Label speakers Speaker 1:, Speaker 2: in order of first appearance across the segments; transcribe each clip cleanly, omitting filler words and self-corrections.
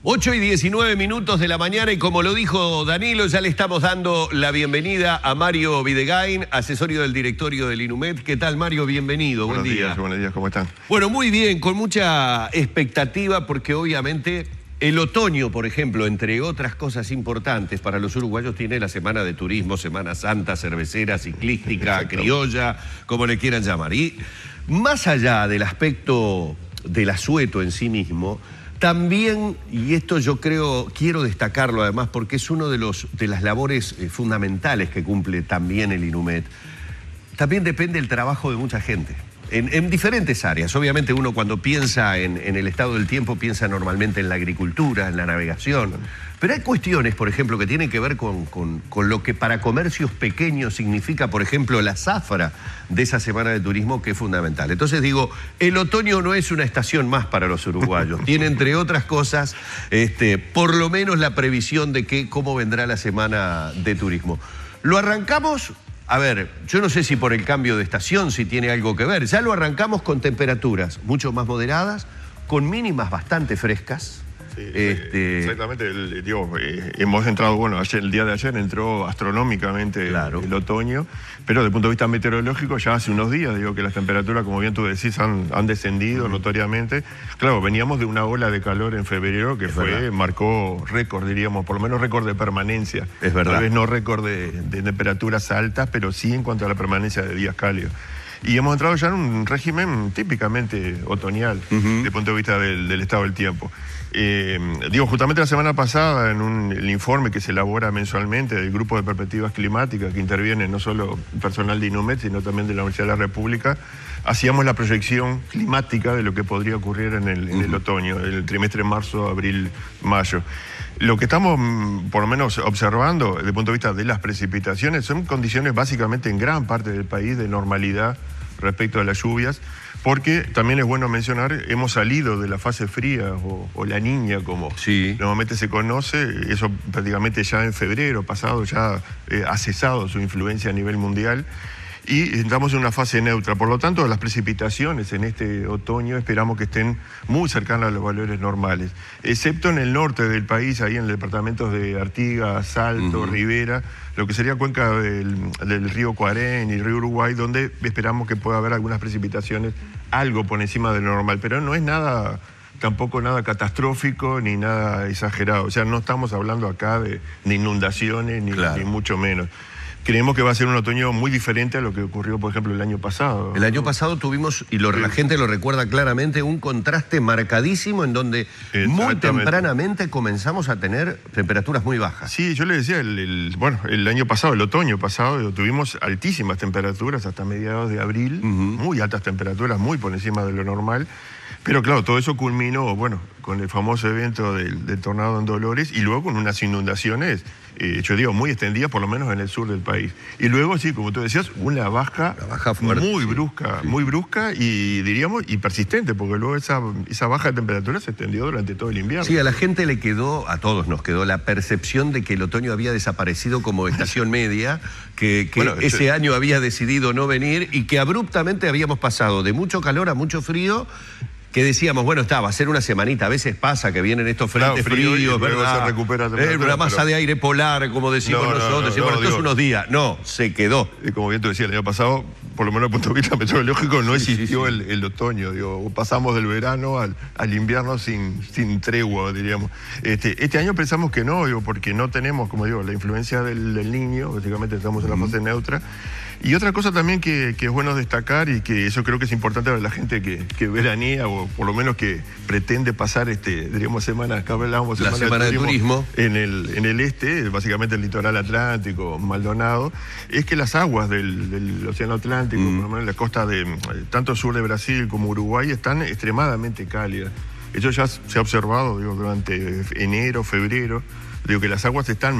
Speaker 1: 8:19 de la mañana y como lo dijo Danilo, ya le estamos dando la bienvenida a Mario Videgain, asesorio del directorio del INUMED. ¿Qué tal, Mario? Bienvenido, buen día.
Speaker 2: Buenos días, ¿cómo están?
Speaker 1: Bueno, muy bien, con mucha expectativa porque obviamente el otoño, por ejemplo, entre otras cosas importantes para los uruguayos, tiene la Semana de Turismo, Semana Santa, cervecera, ciclística, criolla, como le quieran llamar. Y más allá del aspecto del asueto en sí mismo, también, y esto yo creo, quiero destacarlo además porque es uno de las labores fundamentales que cumple también el INUMED, también depende del trabajo de mucha gente. En diferentes áreas. Obviamente uno cuando piensa en el estado del tiempo piensa normalmente en la agricultura, en la navegación. Pero hay cuestiones, por ejemplo, que tienen que ver con lo que para comercios pequeños significa, por ejemplo, la zafra de esa Semana de Turismo, que es fundamental. Entonces digo, el otoño no es una estación más para los uruguayos. Tiene, entre otras cosas, por lo menos la previsión de cómo vendrá la Semana de Turismo. Lo arrancamos. A ver, yo no sé si por el cambio de estación, si tiene algo que ver. Ya lo arrancamos con temperaturas mucho más moderadas, con mínimas bastante frescas.
Speaker 2: Sí, exactamente, hemos entrado, bueno, el día de ayer entró astronómicamente el otoño, pero desde el punto de vista meteorológico ya hace unos días, que las temperaturas, como bien tú decís, han descendido notoriamente. Claro, veníamos de una ola de calor en febrero que marcó récord, diríamos, por lo menos récord de permanencia.
Speaker 1: Es verdad.
Speaker 2: Tal vez no récord de temperaturas altas, pero sí en cuanto a la permanencia de días cálidos. Y hemos entrado ya en un régimen típicamente otoñal, desde el punto de vista del estado del tiempo. Justamente la semana pasada, en el informe que se elabora mensualmente del Grupo de Perspectivas Climáticas, que interviene no solo personal de INUMED, sino también de la Universidad de la República, hacíamos la proyección climática de lo que podría ocurrir en el otoño, el trimestre marzo, abril, mayo. Lo que estamos, por lo menos, observando desde el punto de vista de las precipitaciones son condiciones básicamente en gran parte del país de normalidad respecto a las lluvias, porque también es bueno mencionar, hemos salido de la fase fría o la niña, como normalmente se conoce, eso prácticamente ya en febrero pasado ya ha cesado su influencia a nivel mundial, y estamos en una fase neutra. Por lo tanto, las precipitaciones en este otoño esperamos que estén muy cercanas a los valores normales, excepto en el norte del país, ahí en los departamentos de Artigas, Salto, Rivera, lo que sería cuenca del río Cuarén y río Uruguay, donde esperamos que pueda haber algunas precipitaciones algo por encima de lo normal, pero no es nada, tampoco nada catastrófico ni nada exagerado. O sea, no estamos hablando acá de inundaciones ni mucho menos. Creemos que va a ser un otoño muy diferente a lo que ocurrió, por ejemplo, el año pasado.
Speaker 1: El año pasado tuvimos, y la gente lo recuerda claramente, un contraste marcadísimo en donde muy tempranamente comenzamos a tener temperaturas muy bajas.
Speaker 2: Sí, yo le decía, el año pasado, el otoño pasado, tuvimos altísimas temperaturas hasta mediados de abril, muy altas temperaturas, muy por encima de lo normal. Pero claro, todo eso culminó, con el famoso evento del tornado en Dolores y luego con unas inundaciones, muy extendidas, por lo menos en el sur del país. Y luego, sí, como tú decías, una baja fuerte, muy brusca y diríamos, y persistente, porque luego esa baja de temperatura se extendió durante todo el invierno.
Speaker 1: Sí, a la gente le quedó, a todos nos quedó la percepción de que el otoño había desaparecido como estación media, que ese año había decidido no venir y que abruptamente habíamos pasado de mucho calor a mucho frío, que decíamos, va a ser una semanita, a veces pasa que vienen estos frentes fríos, ¿verdad?
Speaker 2: Se recupera
Speaker 1: la masa de aire polar, como decimos nosotros, decimos, esto es unos días. No, se quedó.
Speaker 2: Y como bien tú decías, el año pasado, por lo menos desde el punto de vista meteorológico, no existió el otoño. Pasamos del verano al invierno sin tregua, diríamos. Este año pensamos que no, porque no tenemos, como la influencia del Niño, básicamente estamos en la fase neutra. Y otra cosa también que es bueno destacar, y que eso creo que es importante para la gente que veranea, o por lo menos que pretende pasar, semana, acá hablábamos
Speaker 1: la semana de turismo
Speaker 2: en el este, básicamente el litoral atlántico, Maldonado, es que las aguas del Océano Atlántico, por lo menos en la costa de tanto sur de Brasil como Uruguay, están extremadamente cálidas. Eso ya se ha observado durante enero, febrero. Que las aguas están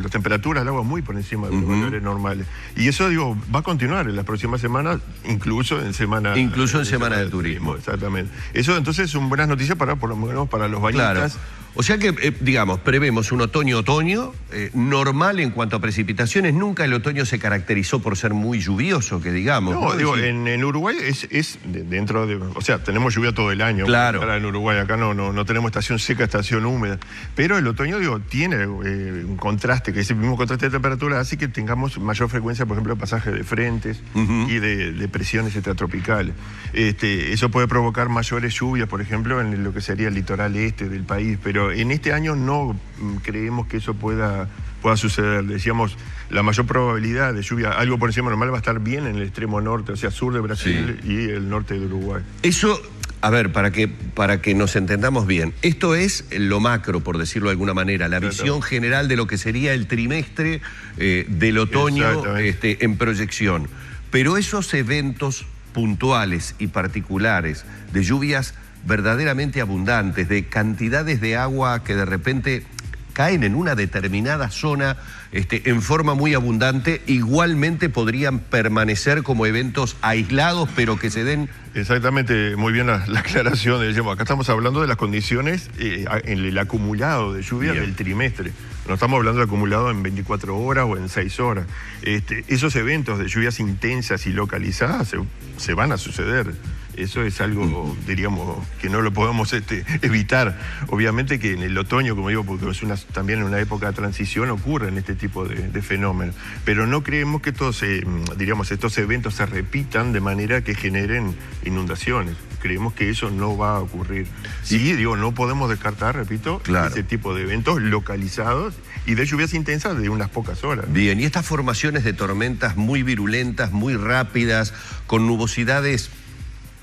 Speaker 2: las temperaturas del agua muy por encima de los valores normales. Y eso, va a continuar en las próximas semanas, incluso en semana
Speaker 1: de turismo.
Speaker 2: Exactamente. Eso entonces son buenas noticias por lo menos para los bañistas.
Speaker 1: O sea que, digamos, prevemos un otoño-otoño normal en cuanto a precipitaciones. Nunca el otoño se caracterizó por ser muy lluvioso, que digamos.
Speaker 2: No, digo, en Uruguay es dentro de... O sea, tenemos lluvia todo el año.
Speaker 1: Claro.
Speaker 2: En Uruguay acá no tenemos estación seca, estación húmeda. Pero el otoño, digo, tiene un contraste, que ese mismo contraste de temperatura hace que tengamos mayor frecuencia, por ejemplo, de pasajes de frentes y de presiones extratropicales. Eso puede provocar mayores lluvias, por ejemplo, en lo que sería el litoral este del país, pero en este año no creemos que eso pueda suceder. Decíamos, la mayor probabilidad de lluvia, algo por encima normal, va a estar bien en el extremo norte, o sea, sur de Brasil y el norte de Uruguay.
Speaker 1: Eso, a ver, para que nos entendamos bien, esto es lo macro, por decirlo de alguna manera, la visión general de lo que sería el trimestre del otoño en proyección. Pero esos eventos puntuales y particulares de lluvias verdaderamente abundantes, de cantidades de agua que de repente caen en una determinada zona en forma muy abundante, igualmente podrían permanecer como eventos aislados, pero que se den...
Speaker 2: Exactamente, muy bien la aclaración. Decíamos, acá estamos hablando de las condiciones en el acumulado de lluvia del trimestre. No estamos hablando de acumulado en 24 horas o en 6 horas. Esos eventos de lluvias intensas y localizadas se van a suceder. Eso es algo, diríamos, que no lo podemos evitar. Obviamente que en el otoño, como digo, porque es también una época de transición, ocurren este tipo de fenómenos. Pero no creemos que estos eventos se repitan de manera que generen inundaciones. Creemos que eso no va a ocurrir. Sí, no podemos descartar, repito, ese tipo de eventos localizados y de lluvias intensas de unas pocas horas.
Speaker 1: Bien, y estas formaciones de tormentas muy virulentas, muy rápidas, con nubosidades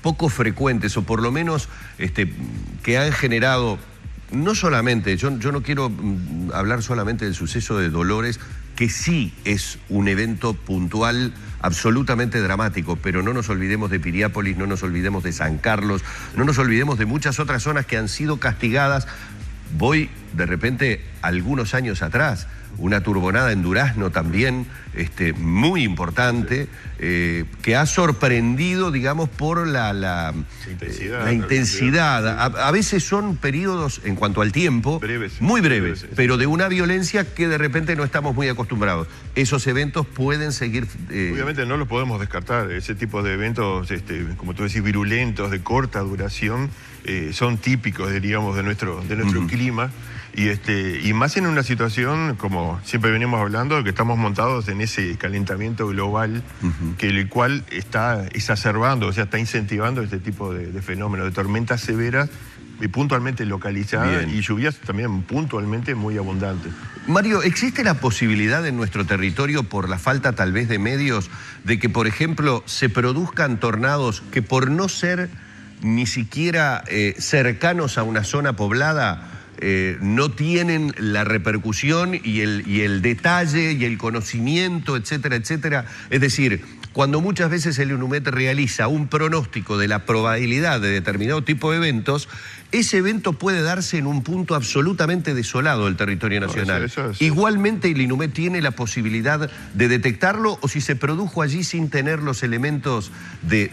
Speaker 1: poco frecuentes, o por lo menos que han generado, no solamente, yo no quiero hablar solamente del suceso de Dolores, que sí es un evento puntual absolutamente dramático, pero no nos olvidemos de Piriápolis, no nos olvidemos de San Carlos, no nos olvidemos de muchas otras zonas que han sido castigadas. Voy de repente algunos años atrás, una turbonada en Durazno también, muy importante, que ha sorprendido, digamos, por la intensidad. A veces son periodos, en cuanto al tiempo, muy breves, pero de una violencia que de repente no estamos muy acostumbrados. Esos eventos pueden seguir...
Speaker 2: Obviamente no los podemos descartar. Ese tipo de eventos, como tú decís, virulentos, de corta duración, son típicos, diríamos, de nuestro clima. Y más en una situación, como siempre venimos hablando, que estamos montados en ese calentamiento global, que el cual está exacerbando, o sea, está incentivando este tipo de fenómenos, de tormentas severas y puntualmente localizadas y lluvias también puntualmente muy abundantes.
Speaker 1: Mario, ¿existe la posibilidad en nuestro territorio, por la falta tal vez de medios, de que, por ejemplo, se produzcan tornados que por no ser ni siquiera cercanos a una zona poblada, no tienen la repercusión y el detalle y el conocimiento, etcétera, etcétera? Es decir, cuando muchas veces el UNUMED realiza un pronóstico de la probabilidad de determinado tipo de eventos, ese evento puede darse en un punto absolutamente desolado del territorio nacional. Eso. Igualmente el UNUMED tiene la posibilidad de detectarlo, o si se produjo allí sin tener los elementos de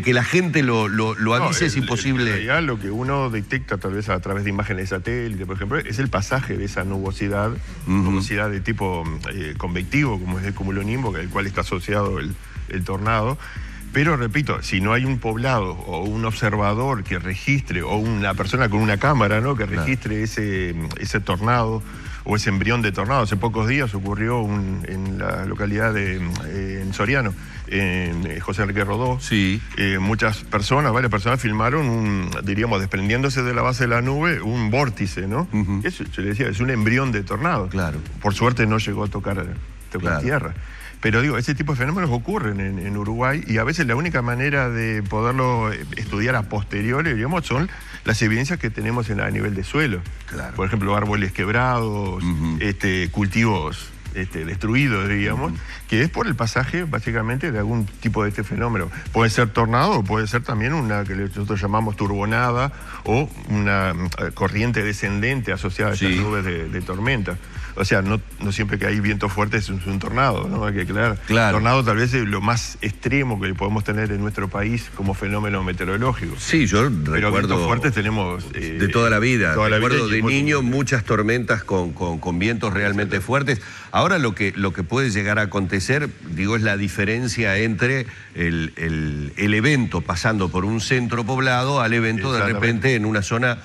Speaker 1: que la gente lo avise, es imposible.
Speaker 2: En realidad, lo que uno detecta tal vez a través de imágenes de satélite, por ejemplo, es el pasaje de esa nubosidad, nubosidad de tipo convectivo, como es el cumulonimbo, al cual está asociado el tornado. Pero repito, si no hay un poblado o un observador que registre, o una persona con una cámara, ¿no?, que registre ese tornado o ese embrión de tornado. Hace pocos días ocurrió en la localidad en Soriano, en José Enrique Rodó.
Speaker 1: Sí.
Speaker 2: Varias personas filmaron, diríamos, desprendiéndose de la base de la nube, un vórtice, ¿no? Eso, yo le decía, es un embrión de tornado.
Speaker 1: Claro.
Speaker 2: Por suerte no llegó a tocar tierra. Pero digo, ese tipo de fenómenos ocurren en Uruguay, y a veces la única manera de poderlo estudiar a posteriori, digamos, son las evidencias que tenemos a nivel de suelo.
Speaker 1: Claro.
Speaker 2: Por ejemplo, árboles quebrados, cultivos destruidos, digamos, que es por el pasaje, básicamente, de algún tipo de este fenómeno. Puede ser tornado o puede ser también una que nosotros llamamos turbonada o una corriente descendente asociada a estas nubes de tormenta. O sea, no siempre que hay viento fuerte es un tornado, ¿no? Hay que aclarar.
Speaker 1: Claro.
Speaker 2: Tornado tal vez es lo más extremo que podemos tener en nuestro país como fenómeno meteorológico.
Speaker 1: Sí, yo
Speaker 2: Pero
Speaker 1: recuerdo...
Speaker 2: vientos fuertes tenemos...
Speaker 1: de toda la vida. Recuerdo de niño muchas tormentas con vientos realmente fuertes. Ahora lo que puede llegar a acontecer, digo, es la diferencia entre el evento pasando por un centro poblado al evento de repente en una zona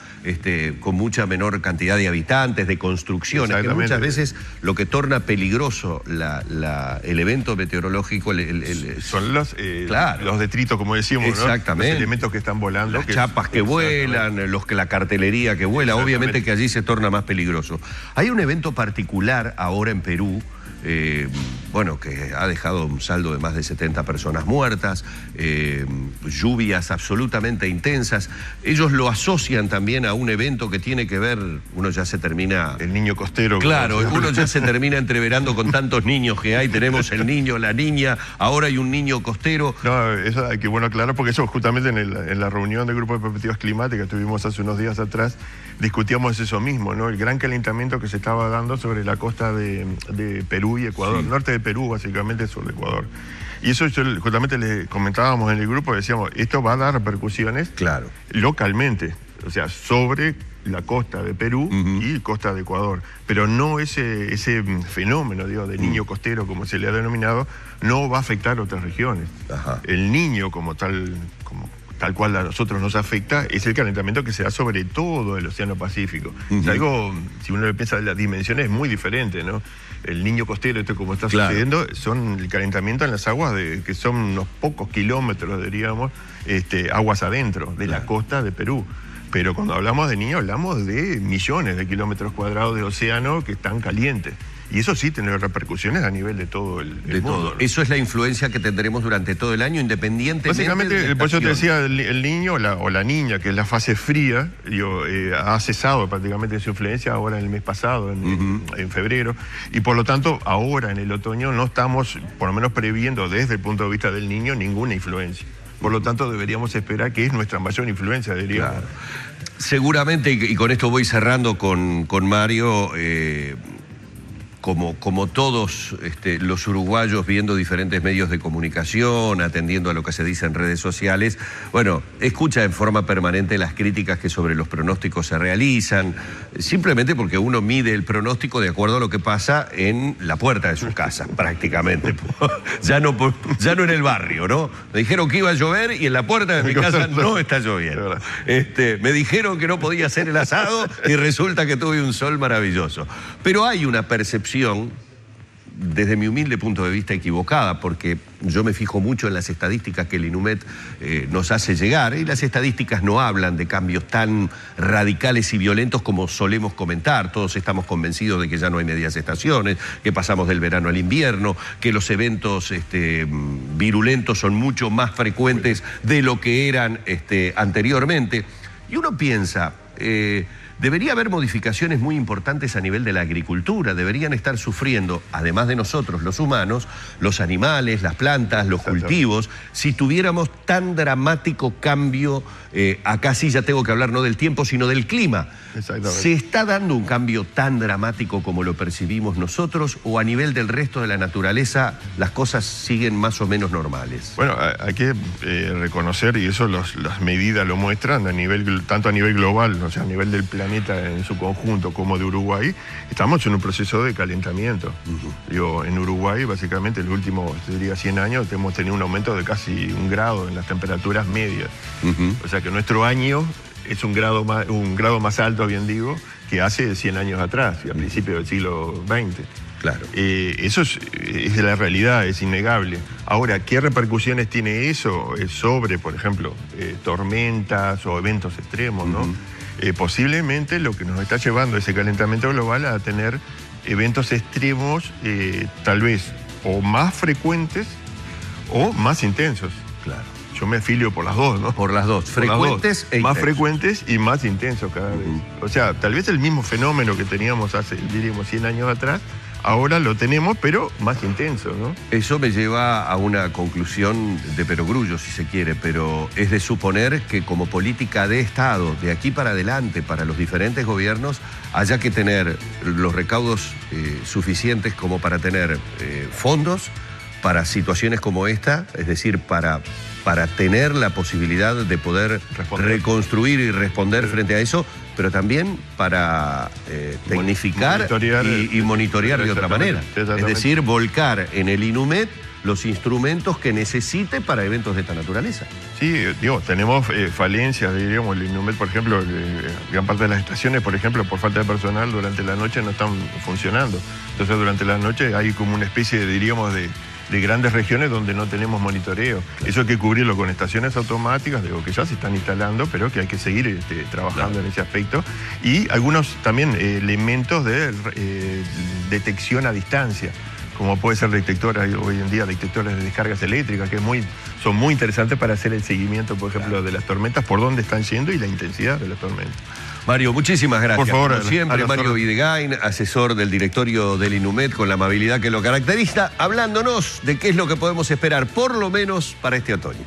Speaker 1: con mucha menor cantidad de habitantes, de construcciones, que muchas veces lo que torna peligroso el evento meteorológico...
Speaker 2: Son los detritos, como decíamos,
Speaker 1: exactamente,
Speaker 2: ¿no? Los elementos que están volando.
Speaker 1: Las chapas que vuelan, la cartelería que vuela, obviamente que allí se torna más peligroso. Hay un evento particular ahora en Perú, bueno, que ha dejado un saldo de más de 70 personas muertas, lluvias absolutamente intensas. Ellos lo asocian también a un evento que tiene que ver, uno ya se termina...
Speaker 2: El niño costero.
Speaker 1: Claro, uno ya se termina entreverando con tantos niños que hay. Tenemos el niño, la niña, ahora hay un niño costero.
Speaker 2: No, eso hay que aclarar, porque eso justamente en la reunión del Grupo de Perspectivas Climáticas que tuvimos hace unos días atrás, discutíamos eso mismo, ¿no? El gran calentamiento que se estaba dando sobre la costa de Perú y Ecuador, norte de Perú, básicamente sur de Ecuador. Y eso justamente le comentábamos en el grupo, decíamos, esto va a dar repercusiones localmente, o sea, sobre la costa de Perú y costa de Ecuador. Pero no ese fenómeno, digo, de niño costero, como se le ha denominado, no va a afectar a otras regiones. El niño como tal cual a nosotros nos afecta, es el calentamiento que se da sobre todo el Océano Pacífico. Es algo, si uno piensa en las dimensiones, es muy diferente, ¿no? El niño costero, esto como está sucediendo, son el calentamiento en las aguas que son unos pocos kilómetros, diríamos, aguas adentro de la costa de Perú. Pero cuando hablamos de niño, hablamos de millones de kilómetros cuadrados de océano que están calientes. Y eso sí tiene repercusiones a nivel de todo el mundo.
Speaker 1: Todo. Eso es la influencia que tendremos durante todo el año, independientemente
Speaker 2: básicamente, por eso te decía, el niño o la niña, que es la fase fría, ha cesado prácticamente su influencia ahora en el mes pasado, en febrero. Y por lo tanto, ahora en el otoño no estamos, por lo menos previendo desde el punto de vista del niño, ninguna influencia. Por lo tanto, deberíamos esperar que es nuestra mayor influencia, diríamos.
Speaker 1: Claro. Seguramente, y con esto voy cerrando con Mario, como todos los uruguayos viendo diferentes medios de comunicación, atendiendo a lo que se dice en redes sociales, bueno, escucha en forma permanente las críticas que sobre los pronósticos se realizan, simplemente porque uno mide el pronóstico de acuerdo a lo que pasa en la puerta de su casa, prácticamente. ya no en el barrio, ¿no? Me dijeron que iba a llover y en la puerta de mi casa no está lloviendo. Me dijeron que no podía hacer el asado y resulta que tuve un sol maravilloso. Pero hay una percepción, desde mi humilde punto de vista, equivocada, porque yo me fijo mucho en las estadísticas que el INUMED nos hace llegar, y las estadísticas no hablan de cambios tan radicales y violentos como solemos comentar. Todos estamos convencidos de que ya no hay medias estaciones, que pasamos del verano al invierno, que los eventos virulentos son mucho más frecuentes de lo que eran anteriormente. Y uno piensa... debería haber modificaciones muy importantes a nivel de la agricultura. Deberían estar sufriendo, además de nosotros, los humanos, los animales, las plantas, los cultivos. Si tuviéramos tan dramático cambio, acá sí ya tengo que hablar no del tiempo, sino del clima. ¿Se está dando un cambio tan dramático como lo percibimos nosotros, o a nivel del resto de la naturaleza las cosas siguen más o menos normales?
Speaker 2: Bueno, hay que reconocer, y eso las medidas lo muestran, tanto a nivel global, o sea, a nivel del planeta en su conjunto, como de Uruguay, estamos en un proceso de calentamiento. En Uruguay, básicamente, en los últimos, diría, 100 años, hemos tenido un aumento de casi 1 grado en las temperaturas medias. O sea que nuestro año es un grado más alto, bien digo, que hace 100 años atrás, y a principios del siglo XX.
Speaker 1: Claro.
Speaker 2: Eso es la realidad, es innegable. Ahora, ¿qué repercusiones tiene eso sobre, por ejemplo, tormentas o eventos extremos, ¿no? Posiblemente lo que nos está llevando ese calentamiento global a tener eventos extremos tal vez o más frecuentes o más intensos.
Speaker 1: Claro.
Speaker 2: Yo me afilio por las dos, ¿no?
Speaker 1: Por las dos. Frecuentes e intensos.
Speaker 2: Más frecuentes y más intensos cada vez. O sea, tal vez el mismo fenómeno que teníamos hace, diríamos, 100 años atrás, Ahora lo tenemos, pero más intenso, ¿no?
Speaker 1: Eso me lleva a una conclusión de perogrullo, si se quiere, pero es de suponer que como política de Estado, de aquí para adelante, para los diferentes gobiernos, haya que tener los recaudos suficientes como para tener fondos para situaciones como esta, es decir, para tener la posibilidad de poder reconstruir y responder frente a eso, pero también para tecnificar y monitorear de otra manera. Es decir, volcar en el INUMED los instrumentos que necesite para eventos de esta naturaleza.
Speaker 2: Sí, digo, tenemos falencias, diríamos, el INUMED, por ejemplo, gran parte de las estaciones, por ejemplo, por falta de personal, durante la noche no están funcionando. Entonces, durante la noche hay como una especie, diríamos, de grandes regiones donde no tenemos monitoreo. Eso hay que cubrirlo con estaciones automáticas, digo, que ya se están instalando, pero que hay que seguir trabajando en ese aspecto. Y algunos también elementos de detección a distancia, como puede ser detectoras, hoy en día detectores de descargas eléctricas, que son muy interesantes para hacer el seguimiento, por ejemplo, de las tormentas, por dónde están yendo y la intensidad de las tormentas.
Speaker 1: Mario, muchísimas gracias.
Speaker 2: Por favor,
Speaker 1: como siempre, Mario Videgain, asesor del directorio del INUMED, con la amabilidad que lo caracteriza, hablándonos de qué es lo que podemos esperar, por lo menos para este otoño.